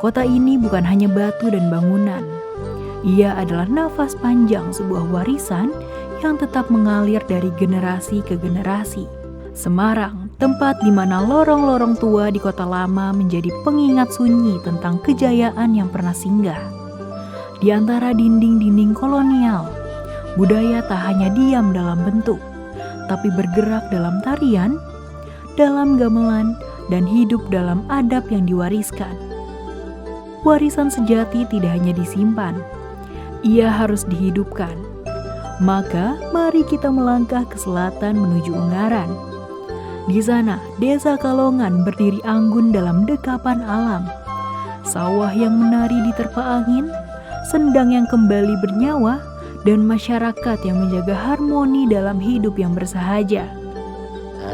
Kota ini bukan hanya batu dan bangunan. Ia adalah nafas panjang sebuah warisan yang tetap mengalir dari generasi ke generasi. Semarang, tempat di mana lorong-lorong tua di kota lama menjadi pengingat sunyi tentang kejayaan yang pernah singgah. Di antara dinding-dinding kolonial, budaya tak hanya diam dalam bentuk, tapi bergerak dalam tarian, dalam gamelan, dan hidup dalam adab yang diwariskan. Warisan sejati tidak hanya disimpan, ia harus dihidupkan. Maka, mari kita melangkah ke selatan menuju Ungaran. Di sana, Desa Kalongan berdiri anggun dalam dekapan alam. Sawah yang menari diterpa angin, sendang yang kembali bernyawa, dan masyarakat yang menjaga harmoni dalam hidup yang bersahaja.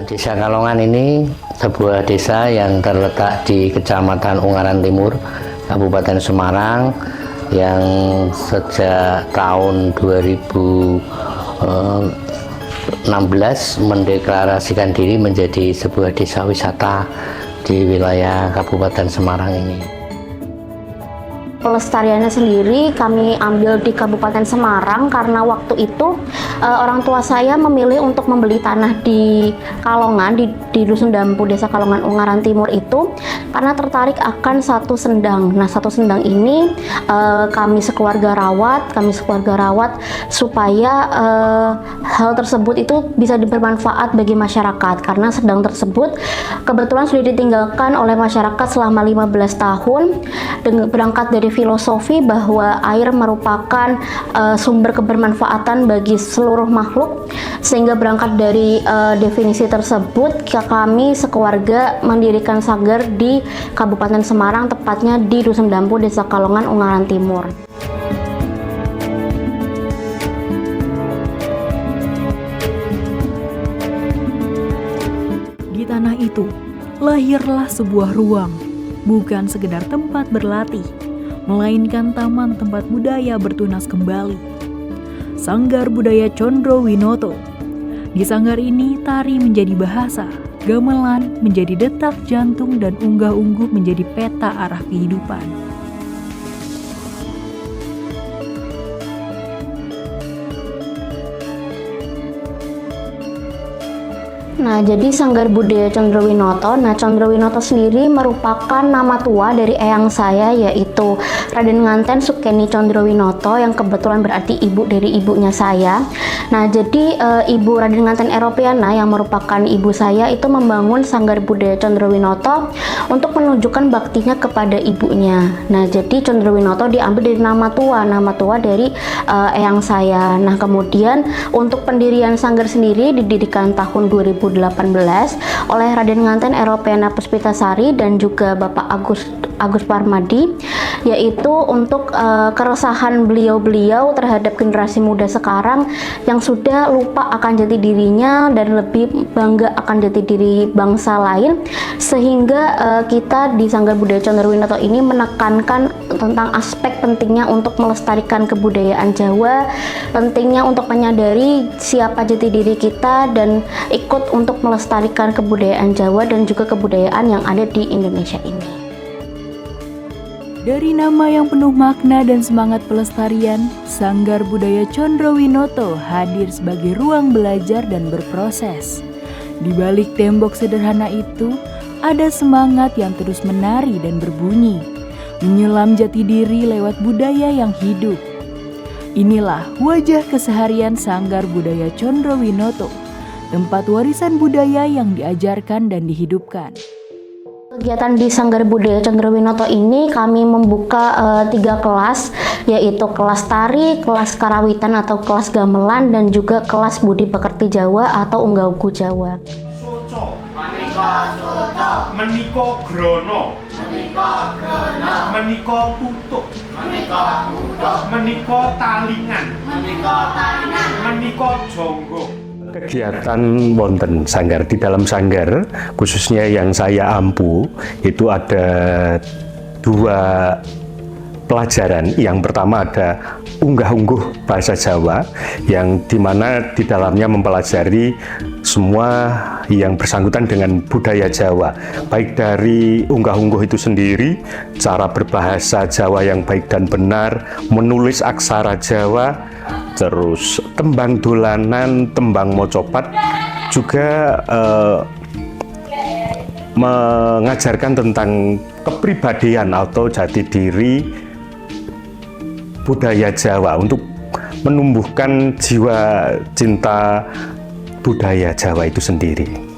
Desa Kalongan ini sebuah desa yang terletak di Kecamatan Ungaran Timur, Kabupaten Semarang, yang sejak tahun 2016 mendeklarasikan diri menjadi sebuah desa wisata di wilayah Kabupaten Semarang ini. Pelestariannya sendiri kami ambil di Kabupaten Semarang karena waktu itu orang tua saya memilih untuk membeli tanah di Kalongan, di Dusun Dampu, Desa Kalongan Ungaran Timur itu karena tertarik akan satu sendang. Nah, satu sendang ini kami sekeluarga rawat supaya hal tersebut itu bisa bermanfaat bagi masyarakat karena sendang tersebut kebetulan sudah ditinggalkan oleh masyarakat selama 15 tahun dengan berangkat dari filosofi bahwa air merupakan sumber kebermanfaatan bagi seluruh makhluk, sehingga berangkat dari definisi tersebut kami sekeluarga mendirikan sanggar di Kabupaten Semarang, tepatnya di Dusun Dampu, Desa Kalongan, Ungaran Timur. Di tanah itu, lahirlah sebuah ruang, bukan sekedar tempat berlatih, melainkan taman tempat budaya bertunas kembali. Sanggar Budaya Condro Winoto. Di sanggar ini, tari menjadi bahasa, gamelan menjadi detak jantung, dan unggah-ungguh menjadi peta arah kehidupan. Nah, jadi Sanggar Budaya Condro Winoto. Nah, Condro Winoto sendiri merupakan nama tua dari eyang saya, yaitu Raden Nganten Sukeni Condro Winoto, yang kebetulan berarti ibu dari ibunya saya. Nah, jadi ibu Raden Nganten Eropeana yang merupakan ibu saya itu membangun Sanggar Budaya Condro Winoto untuk menunjukkan baktinya kepada ibunya. Nah, jadi Condro Winoto diambil dari nama tua dari eyang saya. Nah, kemudian untuk pendirian sanggar sendiri didirikan tahun 2018 oleh Raden Nganten Eropeana Puspitasari dan juga Bapak Agus Parmadi, yaitu untuk keresahan beliau terhadap generasi muda sekarang yang sudah lupa akan jati dirinya dan lebih bangga akan jati diri bangsa lain, sehingga kita di Sanggar Budaya Condro Winoto ini menekankan tentang aspek pentingnya untuk melestarikan kebudayaan Jawa, pentingnya untuk menyadari siapa jati diri kita dan ikut untuk melestarikan kebudayaan Jawa dan juga kebudayaan yang ada di Indonesia ini. Dari nama yang penuh makna dan semangat pelestarian, Sanggar Budaya Condro Winoto hadir sebagai ruang belajar dan berproses. Di balik tembok sederhana itu, ada semangat yang terus menari dan berbunyi, menyelam jati diri lewat budaya yang hidup. Inilah wajah keseharian Sanggar Budaya Condro Winoto, tempat warisan budaya yang diajarkan dan dihidupkan. Kegiatan di Sanggar Budaya Condro Winoto ini kami membuka 3 kelas, yaitu kelas tari, kelas karawitan atau kelas gamelan, dan juga kelas budi pekerti Jawa atau unggah-ungguh Jawa. Soco, meniko grono, meniko tutuk, meniko talingan, meniko jonggo. Kegiatan wonten sanggar, di dalam sanggar khususnya yang saya ampu itu ada 2 pelajaran. Yang pertama ada unggah-ungguh bahasa Jawa, yang dimana di dalamnya mempelajari semua yang bersangkutan dengan budaya Jawa, baik dari unggah-ungguh itu sendiri, cara berbahasa Jawa yang baik dan benar, menulis aksara Jawa, terus tembang dolanan, tembang mocopat, juga mengajarkan tentang kepribadian atau jati diri budaya Jawa untuk menumbuhkan jiwa cinta budaya Jawa itu sendiri.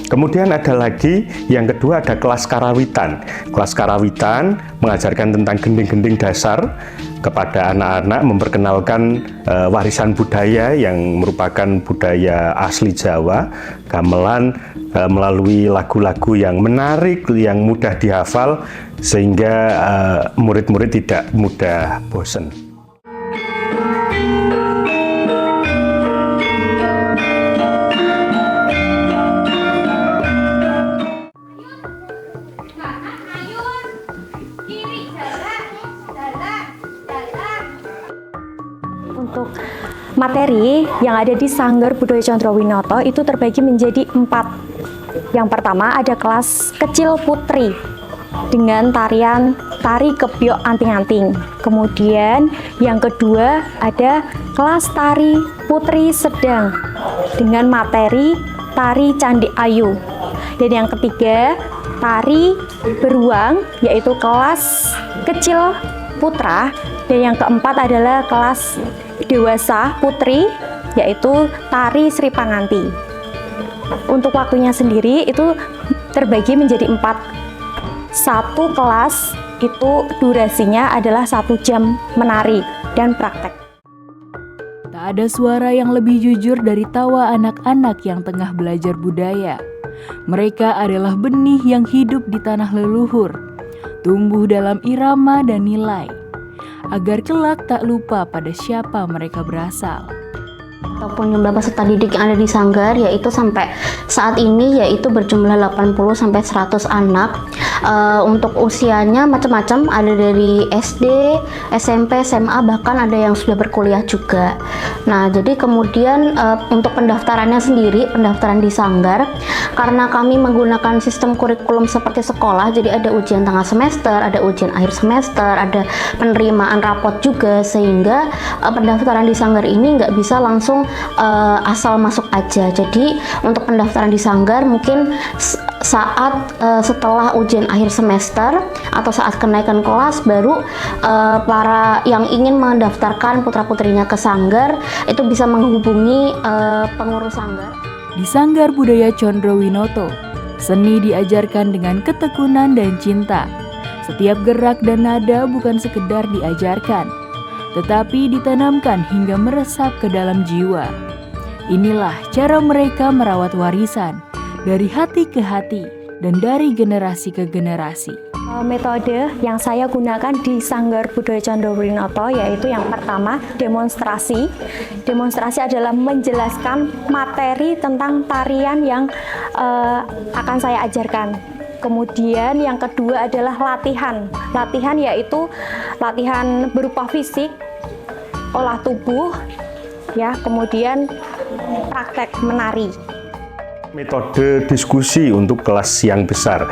Kemudian ada lagi yang kedua, ada kelas karawitan. Kelas karawitan mengajarkan tentang gending-gending dasar kepada anak-anak, memperkenalkan warisan budaya yang merupakan budaya asli Jawa, gamelan, melalui lagu-lagu yang menarik, yang mudah dihafal, sehingga murid-murid tidak mudah bosan. Untuk materi yang ada di Sanggar Budaya Condrowinoto itu terbagi menjadi 4. Yang pertama ada kelas kecil putri dengan tari kebyok anting-anting. Kemudian yang kedua ada kelas tari putri sedang dengan materi tari Candi Ayu. Dan yang ketiga tari beruang, yaitu kelas kecil putra. Dan yang keempat adalah kelas dewasa putri, yaitu tari Sri Panganti. Untuk waktunya sendiri itu terbagi menjadi 4. Satu kelas itu durasinya adalah 1 jam menari dan praktek. Tak ada suara yang lebih jujur dari tawa anak-anak yang tengah belajar budaya. Mereka adalah benih yang hidup di tanah leluhur, tumbuh dalam irama dan nilai, agar kelak tak lupa pada siapa mereka berasal. Ataupun jumlah peserta didik yang ada di Sanggar, yaitu sampai saat ini yaitu berjumlah 80 sampai 100 anak. Untuk usianya macam-macam, ada dari SD, SMP, SMA, bahkan ada yang sudah berkuliah juga. Nah, jadi kemudian untuk pendaftarannya sendiri, pendaftaran di Sanggar, karena kami menggunakan sistem kurikulum seperti sekolah, jadi ada ujian tengah semester, ada ujian akhir semester, ada penerimaan rapot juga, sehingga pendaftaran di Sanggar ini nggak bisa langsung asal masuk aja. Jadi untuk pendaftaran di Sanggar mungkin saat setelah ujian akhir semester atau saat kenaikan kelas, baru para yang ingin mendaftarkan putra-putrinya ke Sanggar itu bisa menghubungi pengurus Sanggar. Di Sanggar Budaya Condrowinoto, seni diajarkan dengan ketekunan dan cinta. Setiap gerak dan nada bukan sekedar diajarkan, tetapi ditanamkan hingga meresap ke dalam jiwa. Inilah cara mereka merawat warisan dari hati ke hati dan dari generasi ke generasi. Metode yang saya gunakan di Sanggar Budaya Condrowinoto yaitu yang pertama demonstrasi. Demonstrasi adalah menjelaskan materi tentang tarian yang akan saya ajarkan. Kemudian yang kedua adalah latihan. Latihan yaitu latihan berupa fisik, olah tubuh, ya, kemudian praktek menari. Metode diskusi untuk kelas yang besar.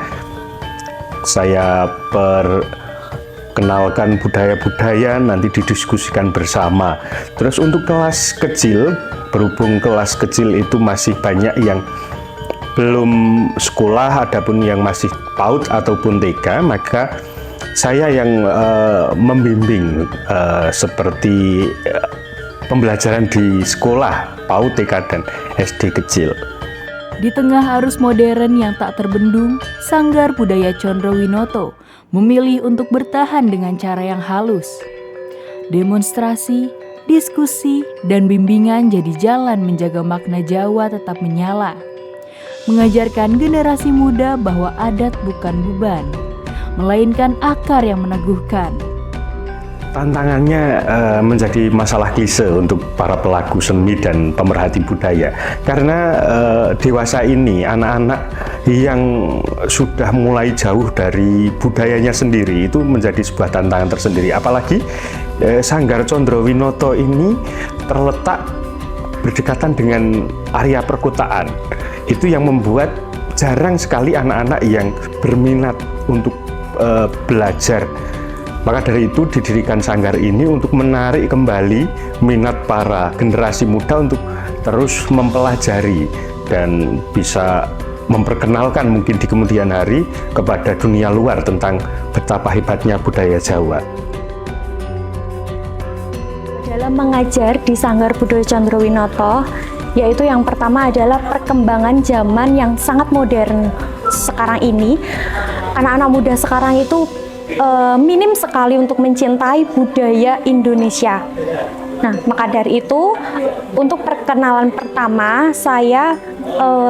Saya perkenalkan budaya-budaya, nanti didiskusikan bersama. Terus untuk kelas kecil, berhubung kelas kecil itu masih banyak yang belum sekolah, adapun yang masih PAUD ataupun TK, maka saya yang membimbing seperti pembelajaran di sekolah PAUD, TK, dan SD kecil. Di tengah arus modern yang tak terbendung, Sanggar Budaya Condrowinoto memilih untuk bertahan dengan cara yang halus. Demonstrasi, diskusi, dan bimbingan jadi jalan menjaga makna Jawa tetap menyala. Mengajarkan generasi muda bahwa adat bukan beban, melainkan akar yang meneguhkan. Tantangannya menjadi masalah klise untuk para pelaku seni dan pemerhati budaya, karena dewasa ini anak-anak yang sudah mulai jauh dari budayanya sendiri itu menjadi sebuah tantangan tersendiri. Apalagi Sanggar Condrowinoto ini terletak berdekatan dengan area perkotaan. Itu yang membuat jarang sekali anak-anak yang berminat untuk belajar. Maka dari itu didirikan sanggar ini untuk menarik kembali minat para generasi muda untuk terus mempelajari dan bisa memperkenalkan mungkin di kemudian hari kepada dunia luar tentang betapa hebatnya budaya Jawa. Dalam mengajar di Sanggar Budaya Condrowinoto, yaitu yang pertama adalah perkembangan zaman yang sangat modern sekarang ini. Anak-anak muda sekarang itu minim sekali untuk mencintai budaya Indonesia. Nah, maka dari itu untuk perkenalan pertama saya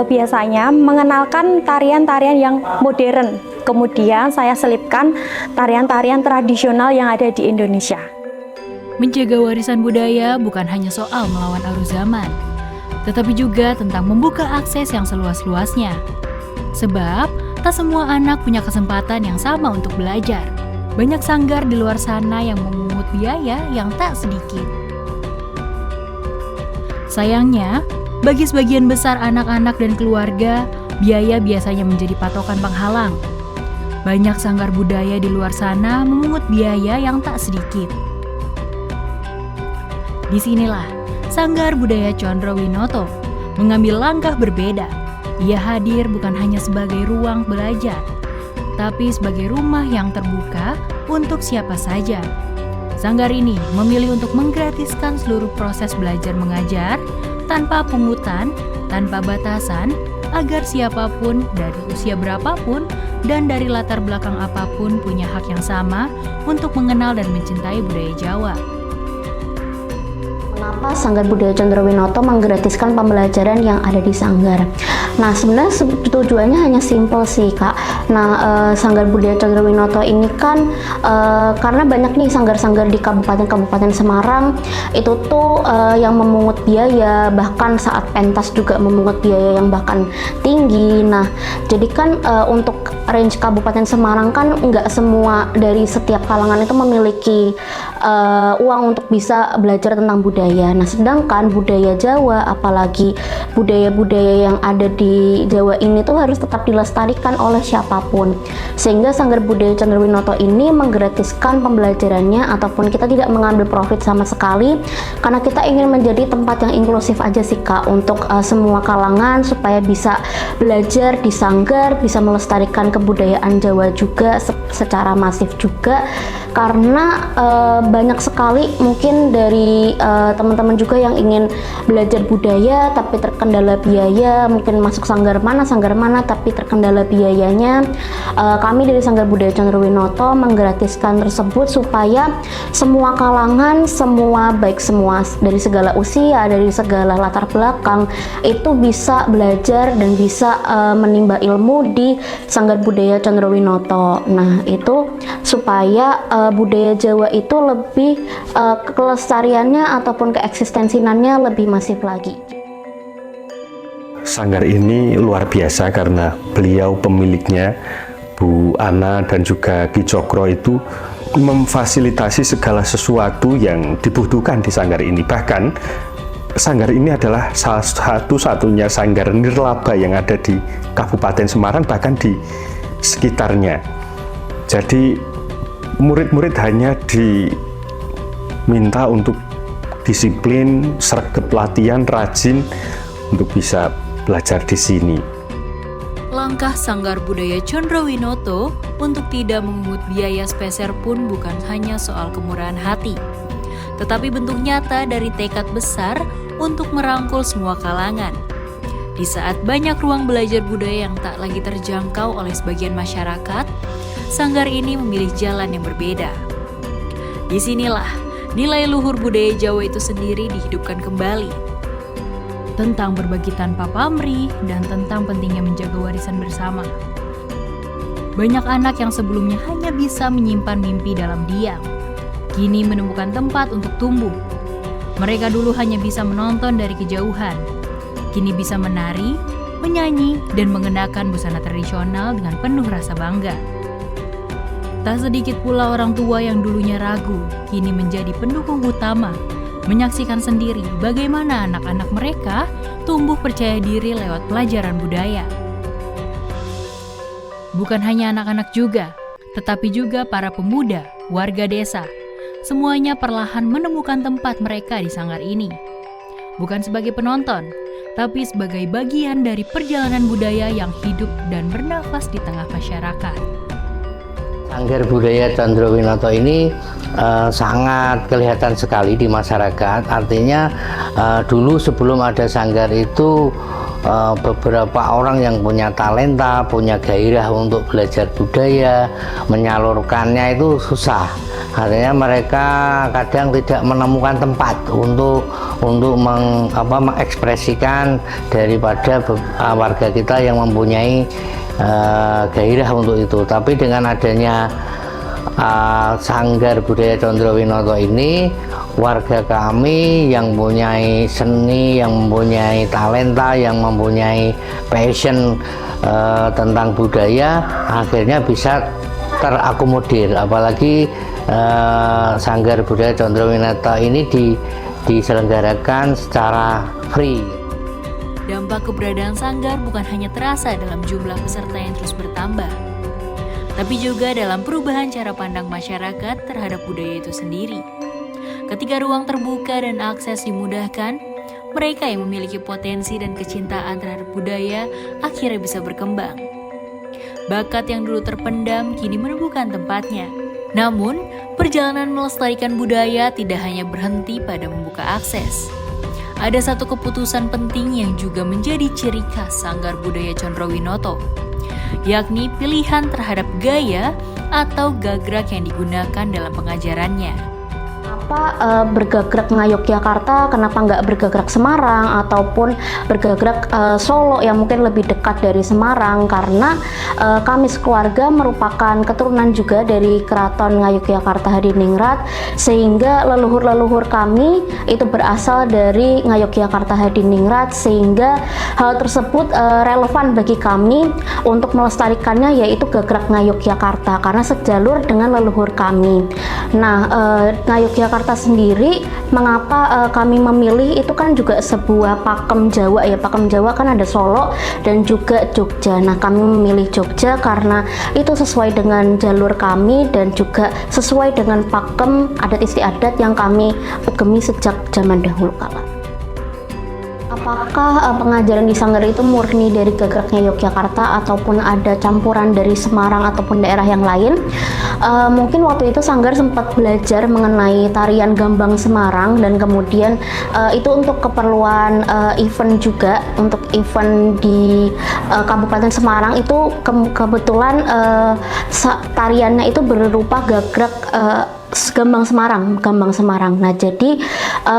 biasanya mengenalkan tarian-tarian yang modern. Kemudian saya selipkan tarian-tarian tradisional yang ada di Indonesia. Menjaga warisan budaya bukan hanya soal melawan arus zaman, tetapi juga tentang membuka akses yang seluas-luasnya. Sebab, tak semua anak punya kesempatan yang sama untuk belajar. Banyak sanggar di luar sana yang memungut biaya yang tak sedikit. Sayangnya, bagi sebagian besar anak-anak dan keluarga, biaya biasanya menjadi patokan penghalang. Banyak sanggar budaya di luar sana memungut biaya yang tak sedikit. Disinilah Sanggar Budaya Condrowinoto mengambil langkah berbeda. Ia hadir bukan hanya sebagai ruang belajar, tapi sebagai rumah yang terbuka untuk siapa saja. Sanggar ini memilih untuk menggratiskan seluruh proses belajar mengajar tanpa pungutan, tanpa batasan, agar siapapun dari usia berapapun dan dari latar belakang apapun punya hak yang sama untuk mengenal dan mencintai budaya Jawa. Kenapa Sanggar Budaya Condrowinoto menggratiskan pembelajaran yang ada di sanggar? Nah, sebenarnya tujuannya hanya simpel sih, Kak. Nah, Sanggar Budaya Condrowinoto ini kan karena banyak nih sanggar-sanggar di kabupaten-kabupaten Semarang itu tuh yang memungut biaya, bahkan saat pentas juga memungut biaya yang bahkan tinggi. Nah, jadi kan untuk range Kabupaten Semarang kan nggak semua dari setiap kalangan itu memiliki uang untuk bisa belajar tentang budaya. Nah, sedangkan budaya Jawa, apalagi budaya-budaya yang ada di Jawa ini tuh harus tetap dilestarikan oleh siapapun. Sehingga Sanggar Budaya Condrowinoto ini menggratiskan pembelajarannya, ataupun kita tidak mengambil profit sama sekali, karena kita ingin menjadi tempat yang inklusif aja sih, Kak, untuk semua kalangan supaya bisa belajar di sanggar, bisa melestarikan kebudayaan Jawa juga secara masif juga. Karena banyak sekali mungkin dari teman-teman juga yang ingin belajar budaya tapi terkendala biaya, mungkin masuk sanggar mana tapi terkendala biayanya. Kami dari Sanggar Budaya Condrowinoto menggratiskan tersebut supaya semua kalangan, baik semua dari segala usia, dari segala latar belakang itu bisa belajar dan bisa menimba ilmu di Sanggar Budaya Condrowinoto. Nah, itu supaya budaya Jawa itu lebih kelestariannya ataupun keeksistensiannya lebih masif lagi. Sanggar ini luar biasa karena beliau pemiliknya, Bu Ana dan juga Ki Cokro itu memfasilitasi segala sesuatu yang dibutuhkan di sanggar ini. Bahkan sanggar ini adalah salah satu-satunya sanggar nirlaba yang ada di Kabupaten Semarang, bahkan di sekitarnya. Jadi murid-murid hanya diminta untuk disiplin, sregep latihan, rajin untuk bisa belajar di sini. Langkah Sanggar Budaya Condrowinoto untuk tidak memungut biaya sepeser pun bukan hanya soal kemurahan hati, tetapi bentuk nyata dari tekad besar untuk merangkul semua kalangan. Di saat banyak ruang belajar budaya yang tak lagi terjangkau oleh sebagian masyarakat, sanggar ini memilih jalan yang berbeda. Disinilah nilai luhur budaya Jawa itu sendiri dihidupkan kembali. Tentang berbagi tanpa pamrih dan tentang pentingnya menjaga warisan bersama. Banyak anak yang sebelumnya hanya bisa menyimpan mimpi dalam diam, kini menemukan tempat untuk tumbuh. Mereka dulu hanya bisa menonton dari kejauhan, kini bisa menari, menyanyi, dan mengenakan busana tradisional dengan penuh rasa bangga. Tak sedikit pula orang tua yang dulunya ragu, kini menjadi pendukung utama, menyaksikan sendiri bagaimana anak-anak mereka tumbuh percaya diri lewat pelajaran budaya. Bukan hanya anak-anak juga, tetapi juga para pemuda, warga desa. Semuanya perlahan menemukan tempat mereka di sanggar ini. Bukan sebagai penonton, tapi sebagai bagian dari perjalanan budaya yang hidup dan bernafas di tengah masyarakat. Sanggar Budaya Condrowinoto ini sangat kelihatan sekali di masyarakat. Artinya dulu sebelum ada sanggar itu beberapa orang yang punya talenta, punya gairah untuk belajar budaya, menyalurkannya itu susah. Artinya mereka kadang tidak menemukan tempat untuk mengekspresikan daripada warga kita yang mempunyai gairah untuk itu. Tapi dengan adanya Sanggar Budaya Condrowinoto ini, warga kami yang mempunyai seni, yang mempunyai talenta, yang mempunyai passion tentang budaya akhirnya bisa terakomodir. Apalagi Sanggar Budaya Condrowinoto ini diselenggarakan secara free. Dampak keberadaan sanggar bukan hanya terasa dalam jumlah peserta yang terus bertambah, tapi juga dalam perubahan cara pandang masyarakat terhadap budaya itu sendiri. Ketika ruang terbuka dan akses dimudahkan, mereka yang memiliki potensi dan kecintaan terhadap budaya akhirnya bisa berkembang. Bakat yang dulu terpendam kini menemukan tempatnya. Namun, perjalanan melestarikan budaya tidak hanya berhenti pada membuka akses. Ada satu keputusan penting yang juga menjadi ciri khas Sanggar Budaya Condrowinoto, yakni pilihan terhadap gaya atau gagrak yang digunakan dalam pengajarannya. Kenapa bergerak Ngayogyakarta, kenapa nggak bergerak Semarang ataupun bergerak Solo yang mungkin lebih dekat dari Semarang? Karena kami sekeluarga merupakan keturunan juga dari Keraton Ngayogyakarta Hadiningrat, sehingga leluhur-leluhur kami itu berasal dari Ngayogyakarta Hadiningrat, sehingga hal tersebut relevan bagi kami untuk melestarikannya, yaitu gagrak Ngayogyakarta karena sejalur dengan leluhur kami. Nah, Ngayogyakarta sendiri, mengapa kami memilih itu kan juga sebuah pakem Jawa ya. Pakem Jawa kan ada Solo dan juga Jogja. Nah, kami memilih Jogja karena itu sesuai dengan jalur kami dan juga sesuai dengan pakem adat istiadat yang kami ugemi sejak zaman dahulu kala. Apakah pengajaran di sanggar itu murni dari gagraknya Yogyakarta ataupun ada campuran dari Semarang ataupun daerah yang lain? Mungkin waktu itu sanggar sempat belajar mengenai tarian gambang Semarang, dan kemudian itu untuk keperluan event juga, untuk event di Kabupaten Semarang itu kebetulan tariannya itu berupa gagrak Gambang Semarang. Nah, jadi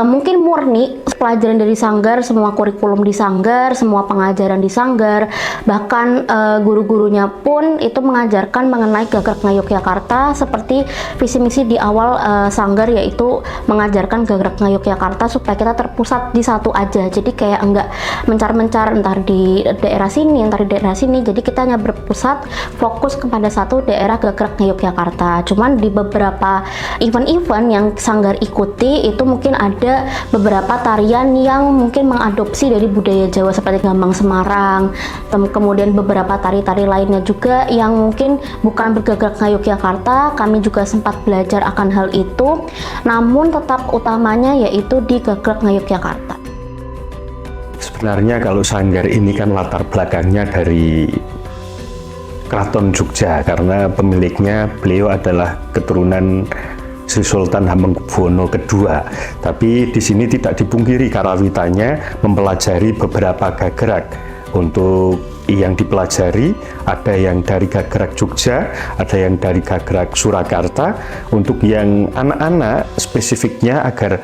mungkin murni pelajaran dari sanggar, semua kurikulum di sanggar, semua pengajaran di sanggar, bahkan guru-gurunya pun itu mengajarkan mengenai gagrak Ngayogyakarta seperti visi misi di awal sanggar, yaitu mengajarkan gagrak Ngayogyakarta supaya kita terpusat di satu aja. Jadi kayak enggak mencar-mencar entar di daerah sini, entar di daerah sini. Jadi kita hanya berpusat fokus kepada satu daerah gagrak Ngayogyakarta. Cuman di beberapa event-event yang sanggar ikuti itu mungkin ada beberapa tarian yang mungkin mengadopsi dari budaya Jawa seperti gambang Semarang, kemudian beberapa tari-tari lainnya juga yang mungkin bukan bergagrak Ngayogyakarta. Kami juga sempat belajar akan hal itu, namun tetap utamanya yaitu di gagrak Ngayogyakarta. Sebenarnya kalau sanggar ini kan latar belakangnya dari Keraton Jogja, karena pemiliknya beliau adalah keturunan Sri Sultan Hamengkubuwono II. Tapi di sini tidak dipungkiri karawitannya mempelajari beberapa gagrak. Untuk yang dipelajari ada yang dari gagrak Jogja, ada yang dari gagrak Surakarta. Untuk yang anak-anak spesifiknya agar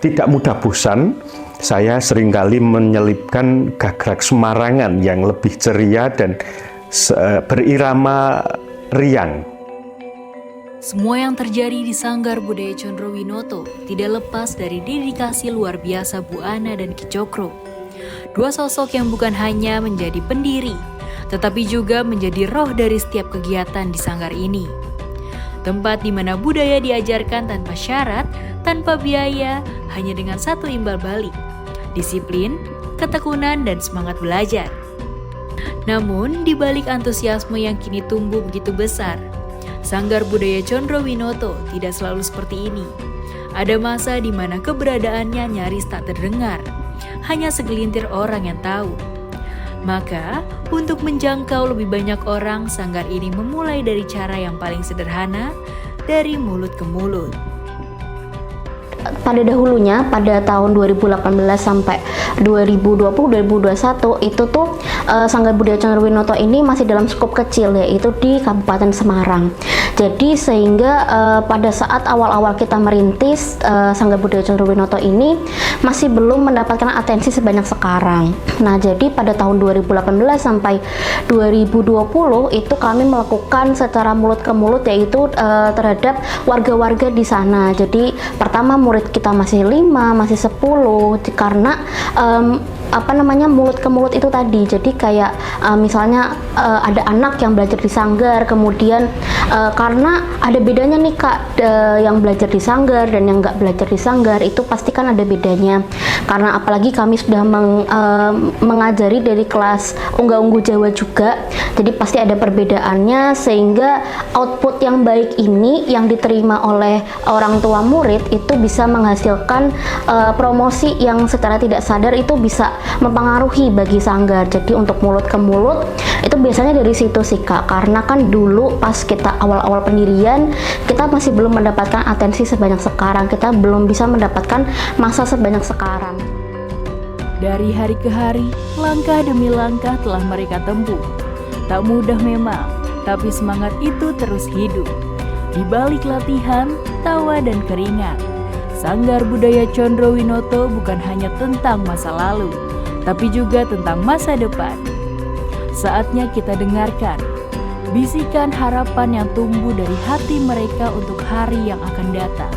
tidak mudah bosan, saya seringkali menyelipkan gagrak Semarangan yang lebih ceria dan berirama riang. Semua yang terjadi di Sanggar Budaya Condrowinoto tidak lepas dari dedikasi luar biasa Bu Ana dan Ki Cokro. Dua sosok yang bukan hanya menjadi pendiri, tetapi juga menjadi roh dari setiap kegiatan di sanggar ini. Tempat di mana budaya diajarkan tanpa syarat, tanpa biaya, hanya dengan satu imbal balik, disiplin, ketekunan, dan semangat belajar. Namun, di balik antusiasme yang kini tumbuh begitu besar, Sanggar Budaya Condrowinoto tidak selalu seperti ini. Ada masa di mana keberadaannya nyaris tak terdengar, hanya segelintir orang yang tahu. Maka, untuk menjangkau lebih banyak orang, sanggar ini memulai dari cara yang paling sederhana, dari mulut ke mulut. Pada dahulunya, pada tahun 2018 sampai 2020-2021 itu tuh Sanggar Budaya Condrowinoto ini masih dalam skup kecil, yaitu di Kabupaten Semarang. Jadi sehingga pada saat awal-awal kita merintis Sanggar Budaya Condrowinoto ini masih belum mendapatkan atensi sebanyak sekarang. Nah, jadi pada tahun 2018 sampai 2020 itu kami melakukan secara mulut ke mulut, yaitu terhadap warga-warga di sana. Jadi pertama murid kita masih 5, masih 10 karena mulut ke mulut itu tadi. Jadi kayak misalnya ada anak yang belajar di sanggar, kemudian karena ada bedanya nih Kak, yang belajar di sanggar dan yang nggak belajar di sanggar itu pasti kan ada bedanya. Karena apalagi kami sudah mengajari dari kelas Ungga-Unggu Jawa juga, jadi pasti ada perbedaannya, sehingga output yang baik ini yang diterima oleh orang tua murid itu bisa menghasilkan promosi yang secara tidak sadar itu bisa mempengaruhi bagi sanggar. Jadi untuk mulut ke mulut itu biasanya dari situ sih Kak, karena kan dulu pas kita awal-awal pendirian kita masih belum mendapatkan atensi sebanyak sekarang, kita belum bisa mendapatkan masa sebanyak sekarang. Dari hari ke hari, langkah demi langkah telah mereka tempuh. Tak mudah memang, tapi semangat itu terus hidup. Di balik latihan, tawa dan keringat, Sanggar Budaya Condrowinoto bukan hanya tentang masa lalu, tapi juga tentang masa depan. Saatnya kita dengarkan bisikan harapan yang tumbuh dari hati mereka untuk hari yang akan datang.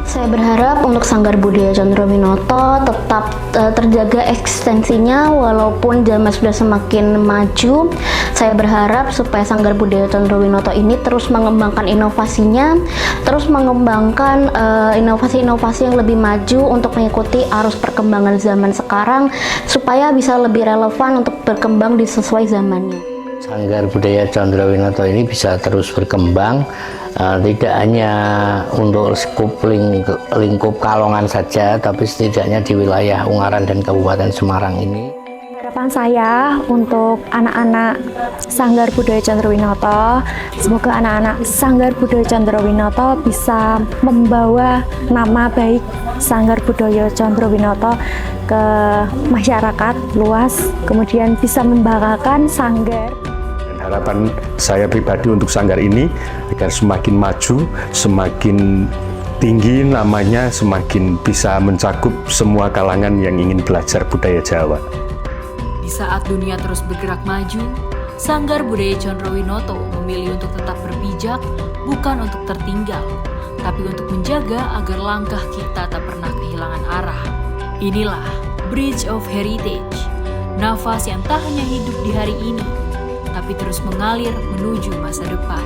Saya berharap untuk Sanggar Budaya Condrowinoto tetap terjaga eksistensinya walaupun zaman sudah semakin maju. Saya berharap supaya Sanggar Budaya Condrowinoto ini terus mengembangkan inovasinya, terus mengembangkan inovasi-inovasi yang lebih maju untuk mengikuti arus perkembangan zaman sekarang supaya bisa lebih relevan untuk berkembang sesuai zamannya. Sanggar Budaya Condrowinoto ini bisa terus berkembang, tidak hanya untuk skup lingkup Kalongan saja, tapi setidaknya di wilayah Ungaran dan Kabupaten Semarang ini. Harapan saya untuk anak-anak Sanggar Budaya Condrowinoto, semoga anak-anak Sanggar Budaya Condrowinoto bisa membawa nama baik Sanggar Budaya Condrowinoto ke masyarakat luas, kemudian bisa membanggakan sanggar. Harapan saya pribadi untuk sanggar ini agar semakin maju, semakin tinggi namanya, semakin bisa mencakup semua kalangan yang ingin belajar budaya Jawa. Di saat dunia terus bergerak maju, Sanggar Budaya Condrowinoto memilih untuk tetap berpijak, bukan untuk tertinggal, tapi untuk menjaga agar langkah kita tak pernah kehilangan arah. Inilah Bridge of Heritage, nafas yang tak hanya hidup di hari ini, tapi terus mengalir menuju masa depan.